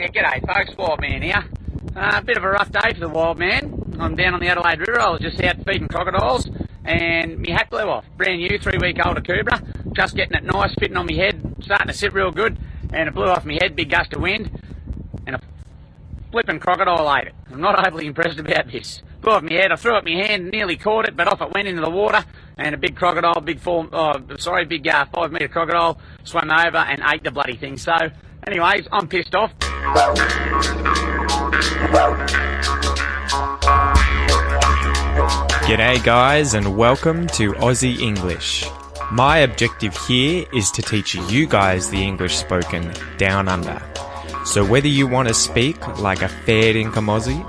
Yeah, g'day folks, Wild Man here. A bit of a rough day for the Wild Man. I'm down on the Adelaide River. I was just out feeding crocodiles and my hat blew off. Brand new, 3-week-old Akubra. Just getting it nice, fitting on my head, starting to sit real good, and it blew off my head, big gust of wind, and a flipping crocodile ate it. I'm not overly impressed about this. Blew off my head, I threw it in my hand, nearly caught it, but off it went into the water, and a big crocodile, big 5-metre crocodile swam over and ate the bloody thing. So, anyways, I'm pissed off. G'day guys and welcome to Aussie English. My objective here is to teach you guys the English spoken down under. So whether you want to speak like a fair dinkum Aussie,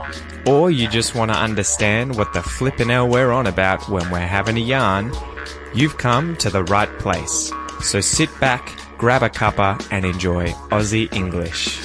or you just want to understand what the flippin' hell we're on about when we're having a yarn, you've come to the right place. So sit back, grab a cuppa and enjoy Aussie English.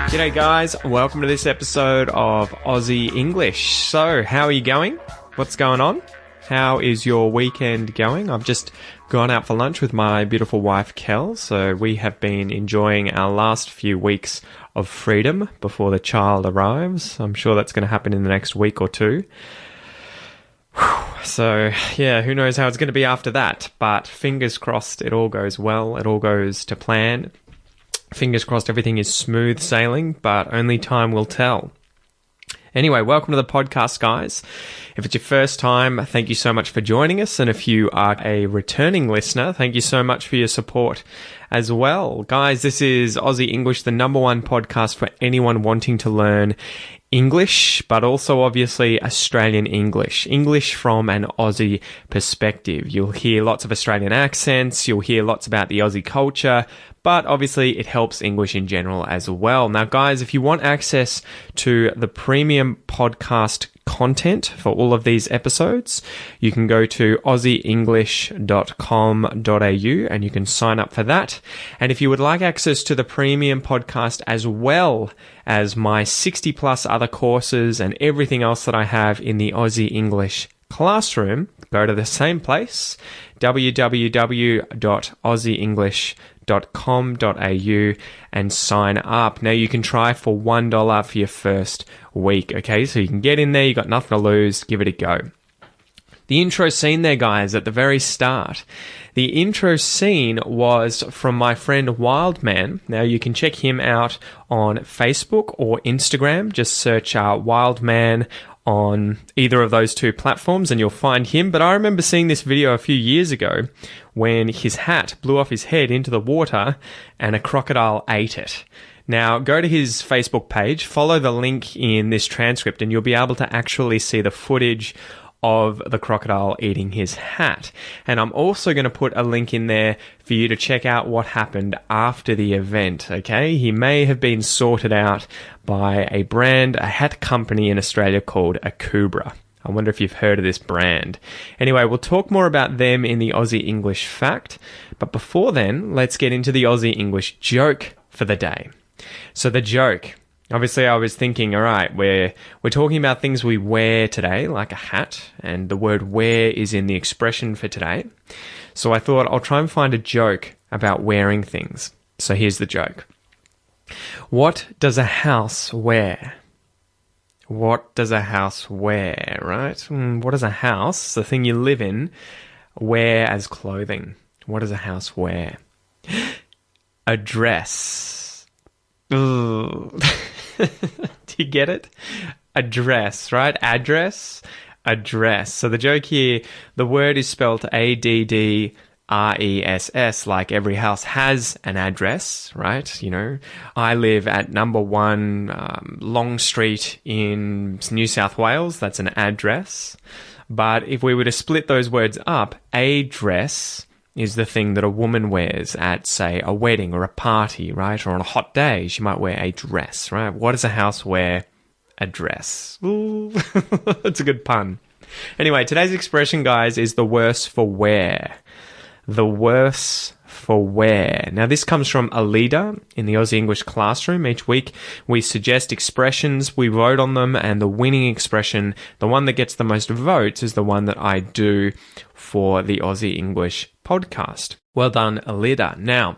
G'day guys, welcome to this episode of Aussie English. So, how are you going? What's going on? How is your weekend going? I've just gone out for lunch with my beautiful wife Kel, so we have been enjoying our last few weeks of freedom before the child arrives. I'm sure that's going to happen in the next week or two. So, yeah, who knows how it's going to be after that, but fingers crossed it all goes well, it all goes to plan. Fingers crossed everything is smooth sailing, but only time will tell. Anyway, welcome to the podcast, guys. If it's your first time, thank you so much for joining us. And if you are a returning listener, thank you so much for your support as well. Guys, this is Aussie English, the #1 podcast for anyone wanting to learn English, but also obviously Australian English. English from an Aussie perspective. You'll hear lots of Australian accents, you'll hear lots about the Aussie culture, but obviously it helps English in general as well. Now guys, if you want access to the premium podcast content for all of these episodes, you can go to aussieenglish.com.au and you can sign up for that. And if you would like access to the premium podcast as well as my 60 plus other courses and everything else that I have in the Aussie English classroom, go to the same place, www.aussieenglish.com.au and sign up. Now you can try for $1 for your first week, okay? So you can get in there, you got nothing to lose, give it a go. The intro scene there, guys, at the very start. The intro scene was from my friend Wildman. Now you can check him out on Facebook or Instagram. Just search Wildman on either of those two platforms and you'll find him. But I remember seeing this video a few years ago when his hat blew off his head into the water and a crocodile ate it. Now, go to his Facebook page, follow the link in this transcript, and you'll be able to actually see the footage of the crocodile eating his hat. And I'm also going to put a link in there for you to check out what happened after the event, okay? He may have been sorted out by a hat company in Australia called Akubra. I wonder if you've heard of this brand. Anyway, we'll talk more about them in the Aussie English fact. But before then, let's get into the Aussie English joke for the day. So the joke. Obviously, I was thinking, all right, we're talking about things we wear today, like a hat, and the word wear is in the expression for today. So I thought I'll try and find a joke about wearing things. So here's the joke. What does a house wear? What does a house wear, right? What does a house, the thing you live in, wear as clothing? What does a house wear? A dress. Ooh. Do you get it? Address, right? Address, address. So the joke here, the word is spelled ADDRESS, like every house has an address, right? You know, I live at number 1 Long Street in New South Wales. That's an address. But if we were to split those words up, a dress is the thing that a woman wears at, say, a wedding or a party, right? Or on a hot day, she might wear a dress, right? What does a house wear? A dress. Ooh, that's a good pun. Anyway, today's expression, guys, is the worse for wear. the worse for wear. Now, this comes from a leader in the Aussie English classroom. Each week, we suggest expressions, we vote on them, and the winning expression, the one that gets the most votes, is the one that I do for the Aussie English podcast. Well done, Alida. Now,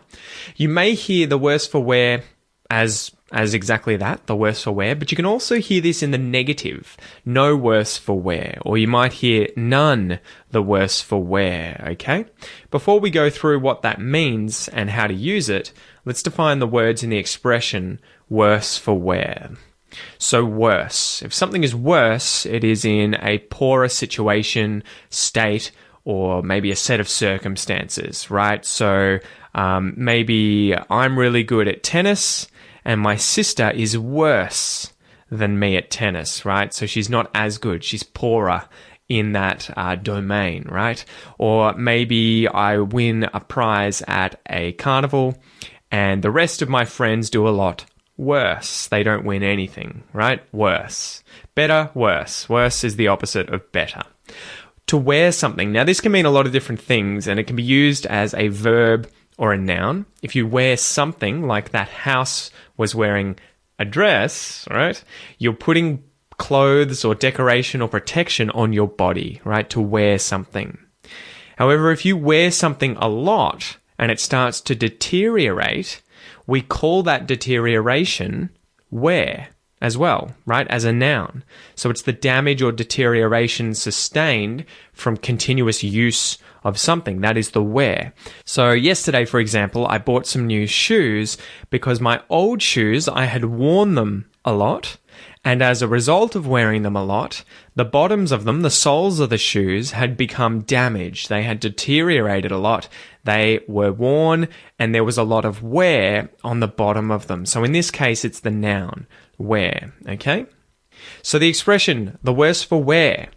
you may hear the worse for wear as exactly that, the worse for wear, but you can also hear this in the negative, no worse for wear, or you might hear none the worse for wear, okay? Before we go through what that means and how to use it, let's define the words in the expression worse for wear. So worse. If something is worse, it is in a poorer situation, state, or maybe a set of circumstances, right? So maybe I'm really good at tennis, and my sister is worse than me at tennis, right? So she's not as good. She's poorer in that domain, right? Or maybe I win a prize at a carnival and the rest of my friends do a lot worse. They don't win anything, right? Worse. Better, worse. Worse is the opposite of better. To wear something. Now, this can mean a lot of different things, and it can be used as a verb or a noun. If you wear something, like that house was wearing a dress, right? You're putting clothes or decoration or protection on your body, right? To wear something. However, if you wear something a lot and it starts to deteriorate, we call that deterioration wear as well, right? As a noun. So it's the damage or deterioration sustained from continuous use of something. That is the wear. So yesterday, for example, I bought some new shoes because my old shoes, I had worn them a lot. And as a result of wearing them a lot, the bottoms of them, the soles of the shoes, had become damaged. They had deteriorated a lot. They were worn and there was a lot of wear on the bottom of them. So in this case, it's the noun, wear, okay? So the expression, the worse for wear.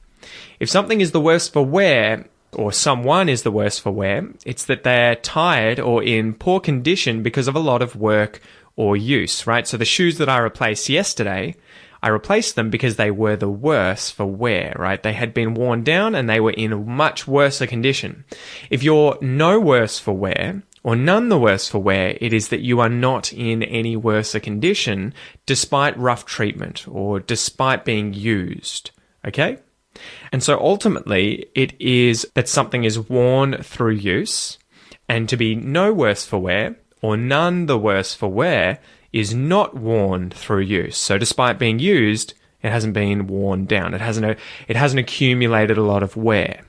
If something is the worse for wear, or someone is the worse for wear, it's that they're tired or in poor condition because of a lot of work or use, right? So the shoes that I replaced yesterday, I replaced them because they were the worse for wear, right? They had been worn down and they were in a much worse condition. If you're no worse for wear, or none the worse for wear, it is that you are not in any worse condition despite rough treatment or despite being used, okay? And so ultimately, it is that something is worn through use, and to be no worse for wear, or none the worse for wear, is not worn through use. So despite being used, it hasn't been worn down. It hasn't accumulated a lot of wear.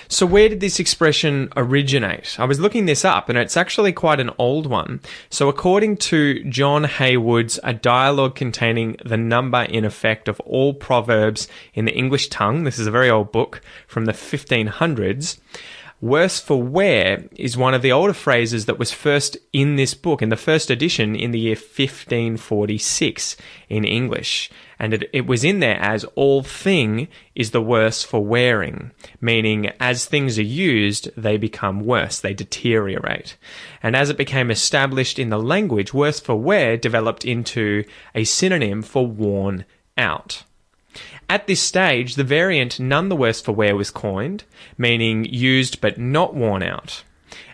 So where did this expression originate? I was looking this up, and it's actually quite an old one. So according to John Haywood's A Dialogue Containing the Number in Effect of All Proverbs in the English Tongue, this is a very old book from the 1500s, worse for wear is one of the older phrases that was first in this book, in the first edition in the year 1546 in English. And it was in there as all thing is the worse for wearing, meaning as things are used, they become worse, they deteriorate. And as it became established in the language, worse for wear developed into a synonym for worn out. At this stage, the variant none the worse for wear was coined, meaning used but not worn out.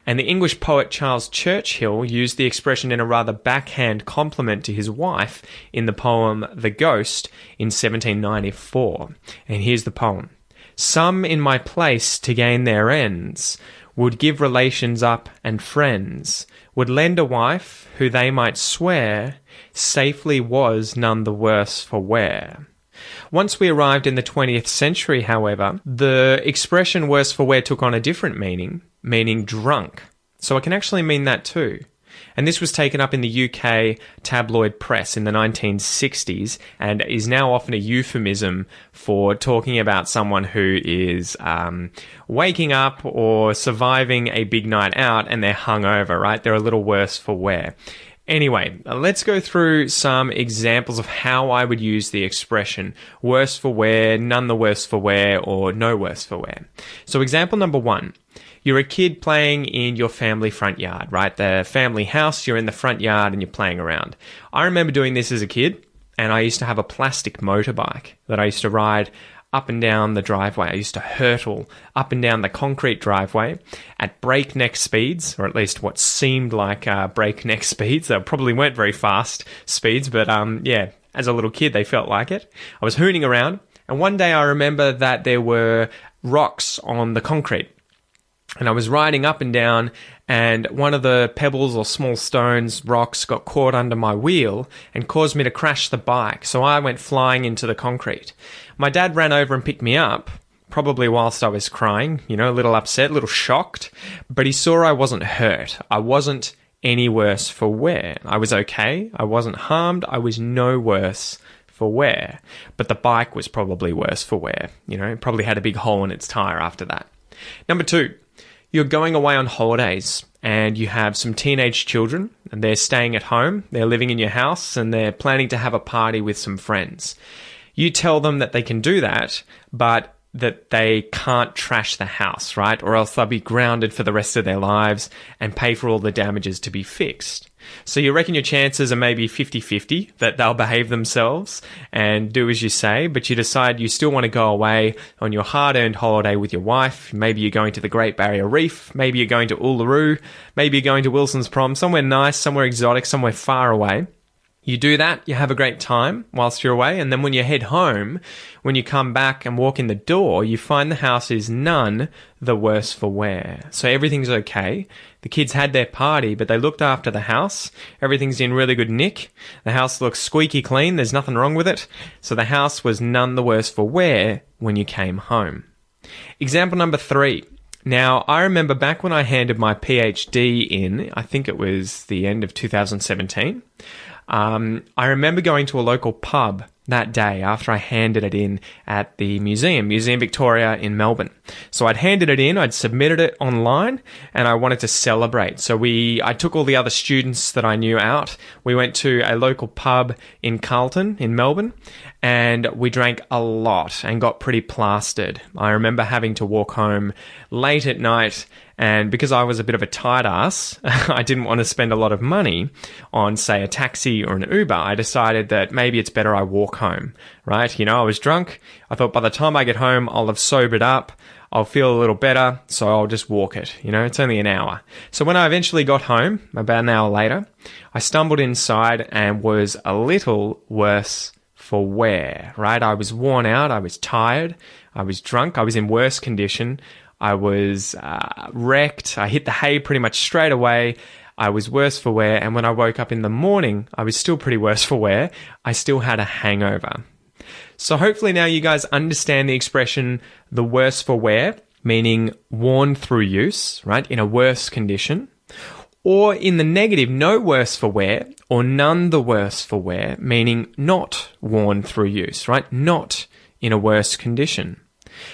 And the English poet Charles Churchill used the expression in a rather backhand compliment to his wife in the poem The Ghost in 1794. And here's the poem. Some in my place to gain their ends would give relations up and friends, would lend a wife who they might swear safely was none the worse for wear. Once we arrived in the 20th century, however, the expression worse for wear took on a different meaning, meaning drunk. So it can actually mean that too. And this was taken up in the UK tabloid press in the 1960s and is now often a euphemism for talking about someone who is waking up or surviving a big night out and they're hungover, right? They're a little worse for wear. Anyway, let's go through some examples of how I would use the expression worse for wear, none the worse for wear, or no worse for wear. So example number 1, you're a kid playing in your family front yard, right? The family house, you're in the front yard and you're playing around. I remember doing this as a kid, and I used to have a plastic motorbike that I used to ride up and down the driveway. I used to hurtle up and down the concrete driveway at breakneck speeds, or at least what seemed like breakneck speeds. They probably weren't very fast speeds, but yeah, as a little kid, they felt like it. I was hooning around, and one day I remember that there were rocks on the concrete. And I was riding up and down, and one of the pebbles or small stones, rocks, got caught under my wheel and caused me to crash the bike. So I went flying into the concrete. My dad ran over and picked me up, probably whilst I was crying, a little upset, a little shocked. But he saw I wasn't hurt. I wasn't any worse for wear. I was okay. I wasn't harmed. I was no worse for wear. But the bike was probably worse for wear. It probably had a big hole in its tyre after that. Number 2. You're going away on holidays and you have some teenage children and they're staying at home, they're living in your house and they're planning to have a party with some friends. You tell them that they can do that, but that they can't trash the house, right? Or else they'll be grounded for the rest of their lives and pay for all the damages to be fixed. So you reckon your chances are maybe 50-50 that they'll behave themselves and do as you say, but you decide you still want to go away on your hard-earned holiday with your wife. Maybe you're going to the Great Barrier Reef. Maybe you're going to Uluru. Maybe you're going to Wilson's Prom, somewhere nice, somewhere exotic, somewhere far away. You do that, you have a great time whilst you're away, and then when you head home, when you come back and walk in the door, you find the house is none the worse for wear. So everything's okay. The kids had their party, but they looked after the house. Everything's in really good nick. The house looks squeaky clean. There's nothing wrong with it. So the house was none the worse for wear when you came home. Example number 3. Now, I remember back when I handed my PhD in, I think it was the end of 2017, I remember going to a local pub that day after I handed it in at the Museum Victoria in Melbourne. So I'd handed it in, I'd submitted it online, and I wanted to celebrate. So I took all the other students that I knew out. We went to a local pub in Carlton in Melbourne, and we drank a lot and got pretty plastered. I remember having to walk home late at night, and because I was a bit of a tight ass, I didn't want to spend a lot of money on, say, a taxi or an Uber. I decided that maybe it's better I walk home, right? I was drunk. I thought by the time I get home, I'll have sobered up. I'll feel a little better, so I'll just walk it. It's only an hour. So when I eventually got home, about an hour later, I stumbled inside and was a little worse for wear, right? I was worn out. I was tired. I was drunk. I was in worse condition. I was wrecked. I hit the hay pretty much straight away. I was worse for wear. And when I woke up in the morning, I was still pretty worse for wear. I still had a hangover. So hopefully now you guys understand the expression, the worse for wear, meaning worn through use, right? In a worse condition. Or in the negative, no worse for wear, or none the worse for wear, meaning not worn through use, right? Not in a worse condition.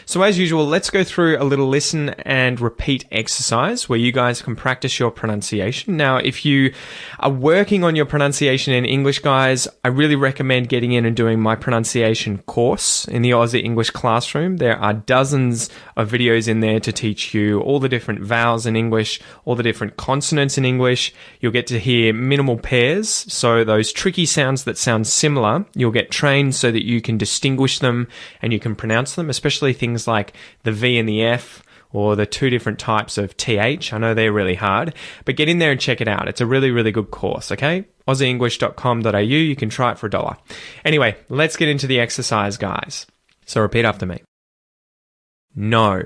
So as usual, let's go through a little listen and repeat exercise where you guys can practice your pronunciation. Now, if you are working on your pronunciation in English, guys, I really recommend getting in and doing my pronunciation course in the Aussie English Classroom. There are dozens of videos in there to teach you all the different vowels in English, all the different consonants in English. You'll get to hear minimal pairs, so those tricky sounds that sound similar, you'll get trained so that you can distinguish them and you can pronounce them, especially things like the V and the F or the two different types of TH. I know they're really hard, but get in there and check it out. It's a really, really good course, okay? AussieEnglish.com.au. You can try it for $1. Anyway, let's get into the exercise, guys. So repeat after me. No.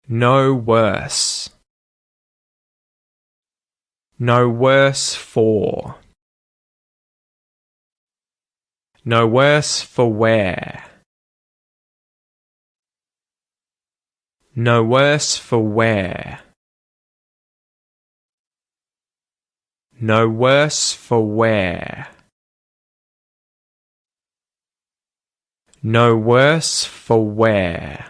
No worse. No worse for. No worse for wear. No worse for wear. No worse for wear. No worse for wear.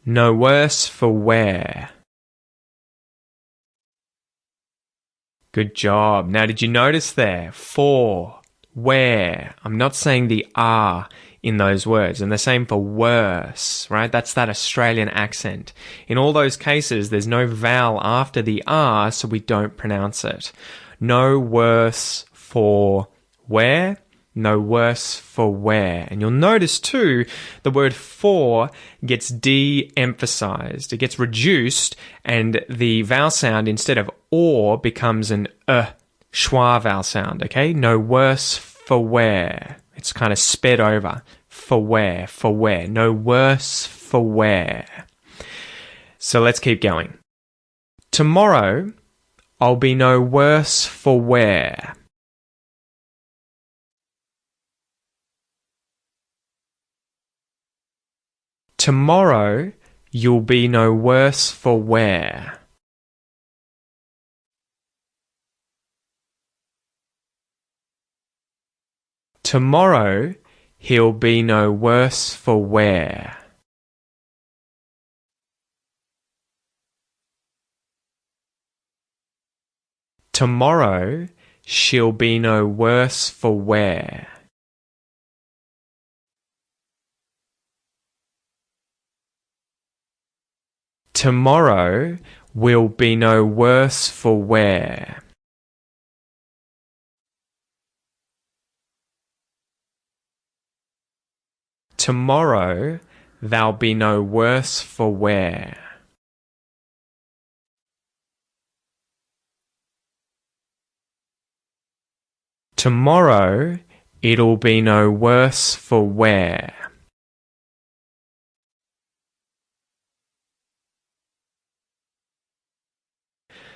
No worse for wear. Good job. Now, did you notice there? For, where. I'm not saying the R in those words, and the same for worse, right? That's that Australian accent. In all those cases, there's no vowel after the R, so we don't pronounce it. No worse for where, no worse for wear. And you'll notice too, the word for gets de-emphasized. It gets reduced, and the vowel sound instead of or becomes an schwa vowel sound, okay? No worse for wear. It's kind of sped over. For wear. No worse for wear. So let's keep going. Tomorrow, I'll be no worse for wear. Tomorrow, you'll be no worse for wear. Tomorrow, he'll be no worse for wear. Tomorrow, she'll be no worse for wear. Tomorrow will be no worse for wear. Tomorrow, they'll be no worse for wear. Tomorrow, it'll be no worse for wear.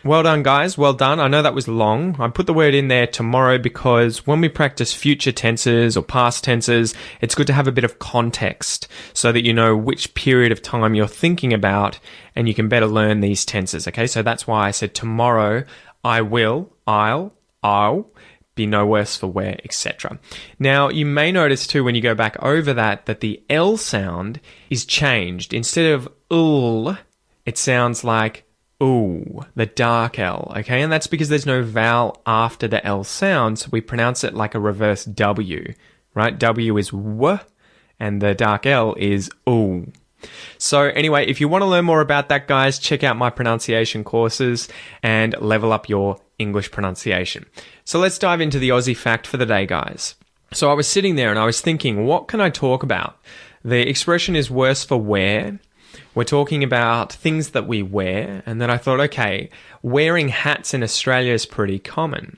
Well done, guys. Well done. I know that was long. I put the word in there tomorrow because when we practice future tenses or past tenses, it's good to have a bit of context so that you know which period of time you're thinking about and you can better learn these tenses, okay? So that's why I said tomorrow, I will, I'll be no worse for wear, etc. Now, you may notice too when you go back over that the L sound is changed. Instead of ul, it sounds like ooh, the dark L, okay? And that's because there's no vowel after the L sound, so we pronounce it like a reverse W, right? W is w, and the dark L is ooh. So anyway, if you want to learn more about that, guys, check out my pronunciation courses and level up your English pronunciation. So let's dive into the Aussie fact for the day, guys. So I was sitting there and I was thinking, what can I talk about? The expression is worse for wear. We're talking about things that we wear, and then I thought, okay, wearing hats in Australia is pretty common.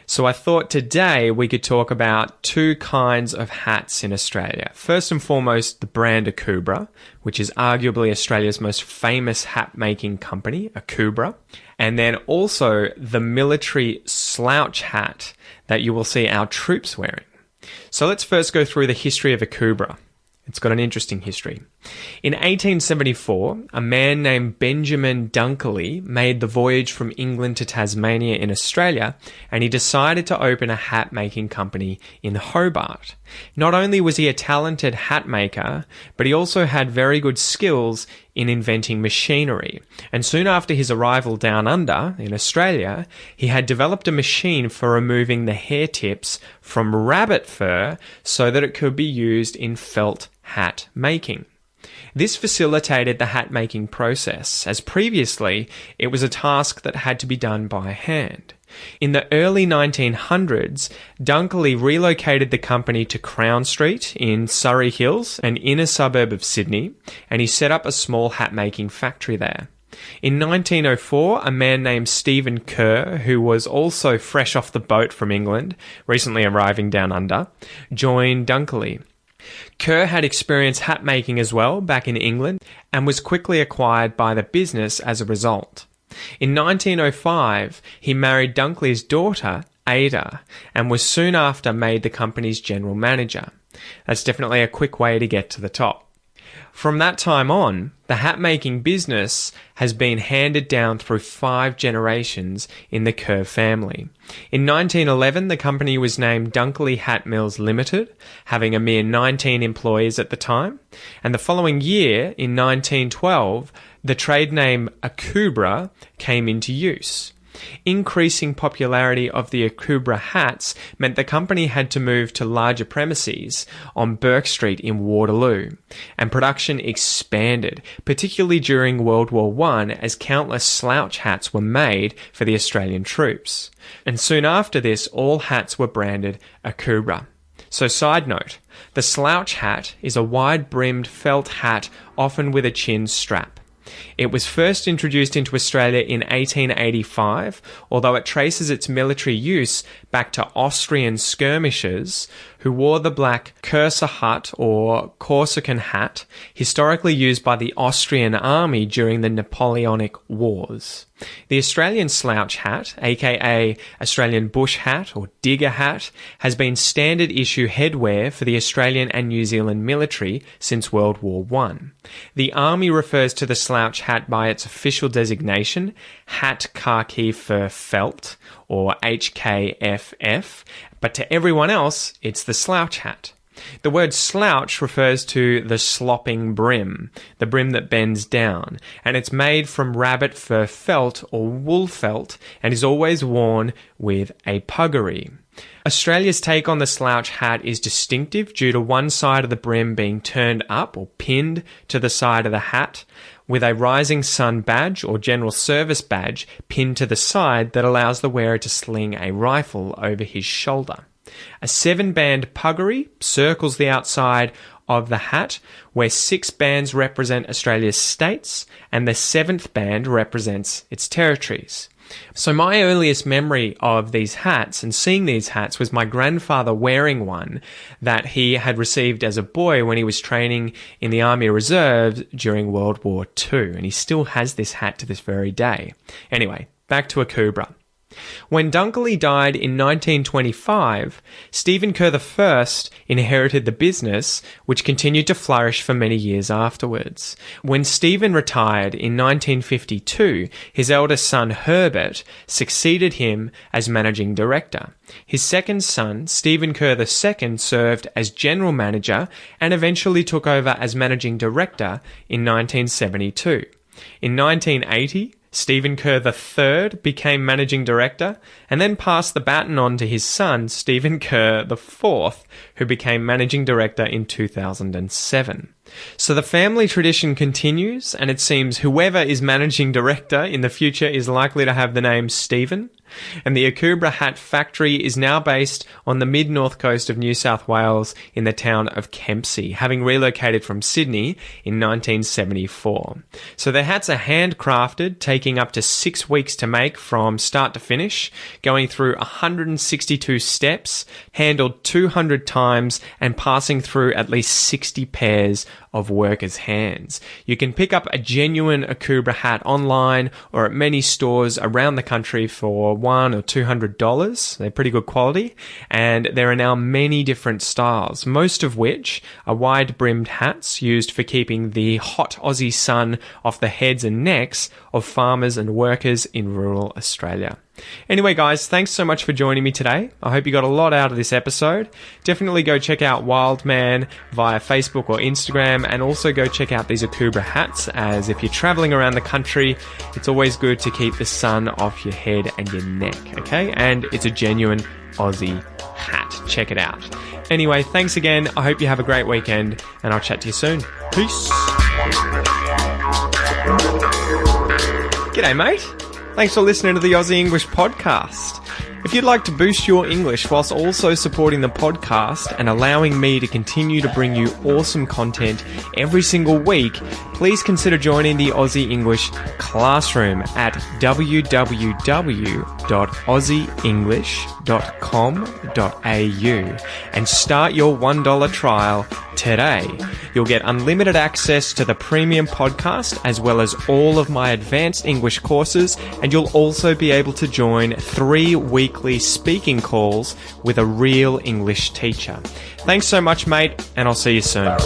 So I thought today we could talk about two kinds of hats in Australia. First and foremost, the brand Akubra, which is arguably Australia's most famous hat-making company, Akubra. And then also the military slouch hat that you will see our troops wearing. So let's first go through the history of Akubra. It's got an interesting history. In 1874, a man named Benjamin Dunkley made the voyage from England to Tasmania in Australia, and he decided to open a hat-making company in Hobart. Not only was he a talented hat maker, but he also had very good skills in inventing machinery. And soon after his arrival down under, in Australia, he had developed a machine for removing the hair tips from rabbit fur so that it could be used in felt hat making. This facilitated the hat making process, as previously it was a task that had to be done by hand. In the early 1900s, Dunkley relocated the company to Crown Street in Surrey Hills, an inner suburb of Sydney, and he set up a small hat-making factory there. In 1904, a man named Stephen Kerr, who was also fresh off the boat from England, recently arriving down under, joined Dunkley. Kerr had experienced hat making as well back in England and was quickly acquired by the business as a result. In 1905, he married Dunkley's daughter, Ada, and was soon after made the company's general manager. That's definitely a quick way to get to the top. From that time on, the hat-making business has been handed down through 5 generations in the Kerr family. In 1911, the company was named Dunkley Hat Mills Limited, having a mere 19 employees at the time. And the following year, in 1912, the trade name Akubra came into use. Increasing popularity of the Akubra hats meant the company had to move to larger premises on Burke Street in Waterloo, and production expanded, particularly during World War I, as countless slouch hats were made for the Australian troops. And soon after this, all hats were branded Akubra. So side note, the slouch hat is a wide-brimmed felt hat, often with a chin strap. It was first introduced into Australia in 1885, although it traces its military use back to Austrian skirmishers who wore the black cursor hat or Corsican hat, historically used by the Austrian army during the Napoleonic Wars. The Australian slouch hat, aka Australian bush hat or digger hat, has been standard issue headwear for the Australian and New Zealand military since World War I. The Army refers to the slouch hat by its official designation, hat khaki fur felt, or HKFF, but to everyone else, it's the slouch hat. The word slouch refers to the slopping brim, the brim that bends down, and it's made from rabbit fur felt or wool felt and is always worn with a puggaree. Australia's take on the slouch hat is distinctive due to one side of the brim being turned up or pinned to the side of the hat, with a rising sun badge or general service badge pinned to the side that allows the wearer to sling a rifle over his shoulder. A 7-band puggaree circles the outside of the hat, where 6 bands represent Australia's states and the 7th band represents its territories. So my earliest memory of these hats and seeing these hats was my grandfather wearing one that he had received as a boy when he was training in the Army Reserves during World War II, and he still has this hat to this very day. Anyway, back to Akubra. When Dunkley died in 1925, Stephen Kerr I inherited the business, which continued to flourish for many years afterwards. When Stephen retired in 1952, his eldest son Herbert succeeded him as managing director. His second son, Stephen Kerr II, served as general manager and eventually took over as managing director in 1972. In 1980, Stephen Kerr III became managing director and then passed the baton on to his son, Stephen Kerr IV, who became managing director in 2007. So the family tradition continues, and it seems whoever is managing director in the future is likely to have the name Stephen. And the Akubra Hat Factory is now based on the mid-north coast of New South Wales in the town of Kempsey, having relocated from Sydney in 1974. So the hats are handcrafted, taking up to 6 weeks to make from start to finish, going through 162 steps, handled 200 times, and passing through at least 60 pairs of workers' hands. You can pick up a genuine Akubra hat online or at many stores around the country for $100 or $200. They're pretty good quality, and there are now many different styles, most of which are wide-brimmed hats used for keeping the hot Aussie sun off the heads and necks of farmers and workers in rural Australia. Anyway, guys, thanks so much for joining me today. I hope you got a lot out of this episode. Definitely go check out Wildman via Facebook or Instagram, and also go check out these Akubra hats, as if you're traveling around the country, it's always good to keep the sun off your head and your neck, okay? And it's a genuine Aussie hat. Check it out. Anyway, thanks again. I hope you have a great weekend, and I'll chat to you soon. Peace. G'day, mate. Thanks for listening to the Aussie English Podcast. If you'd like to boost your English whilst also supporting the podcast and allowing me to continue to bring you awesome content every single week, please consider joining the Aussie English Classroom at www.aussieenglish.com.au and start your $1 trial today. You'll get unlimited access to the premium podcast as well as all of my advanced English courses, and you'll also be able to join 3 weekly speaking calls with a real English teacher. Thanks so much, mate, and I'll see you soon.